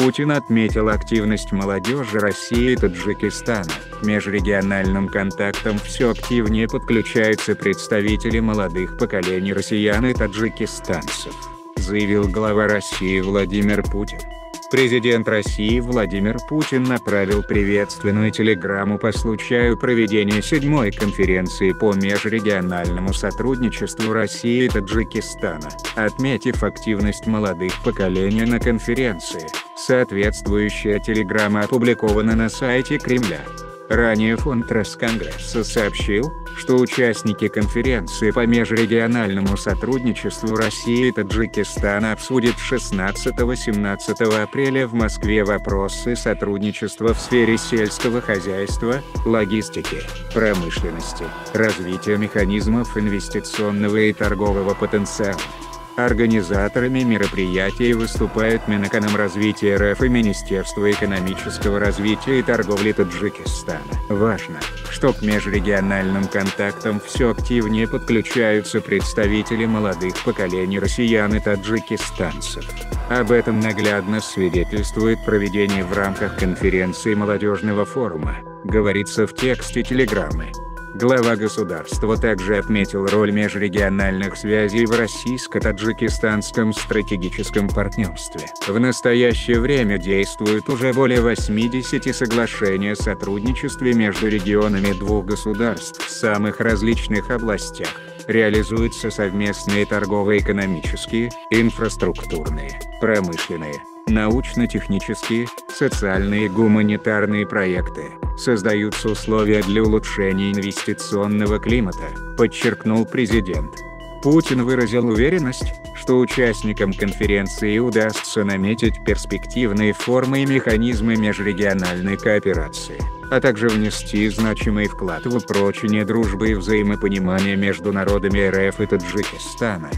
Путин отметил активность молодежи России и Таджикистана. К межрегиональным контактам все активнее подключаются представители молодых поколений россиян и таджикистанцев, заявил глава России Владимир Путин. Президент России Владимир Путин направил приветственную телеграмму по случаю проведения 7-й конференции по межрегиональному сотрудничеству России и Таджикистана, отметив активность молодых поколений на конференции. Соответствующая телеграмма опубликована на сайте Кремля. Ранее фонд Росконгресса сообщил, что участники конференции по межрегиональному сотрудничеству России и Таджикистана обсудят 16-17 апреля в Москве вопросы сотрудничества в сфере сельского хозяйства, логистики, промышленности, развития механизмов инвестиционного и торгового потенциала. Организаторами мероприятий выступают Минэкономразвития РФ и Министерство экономического развития и торговли Таджикистана. Важно, что к межрегиональным контактам все активнее подключаются представители молодых поколений россиян и таджикистанцев. Об этом наглядно свидетельствует проведение в рамках конференции молодежного форума, говорится в тексте телеграммы. Глава государства также отметил роль межрегиональных связей в российско-таджикистанском стратегическом партнерстве. В настоящее время действует уже более 80 соглашений о сотрудничестве между регионами двух государств в самых различных областях. Реализуются совместные торгово-экономические, инфраструктурные, промышленные, научно-технические, социальные и гуманитарные проекты. Создаются условия для улучшения инвестиционного климата, подчеркнул президент. Путин выразил уверенность, что участникам конференции удастся наметить перспективные формы и механизмы межрегиональной кооперации, а также внести значимый вклад в упрочение дружбы и взаимопонимания между народами РФ и Таджикистана.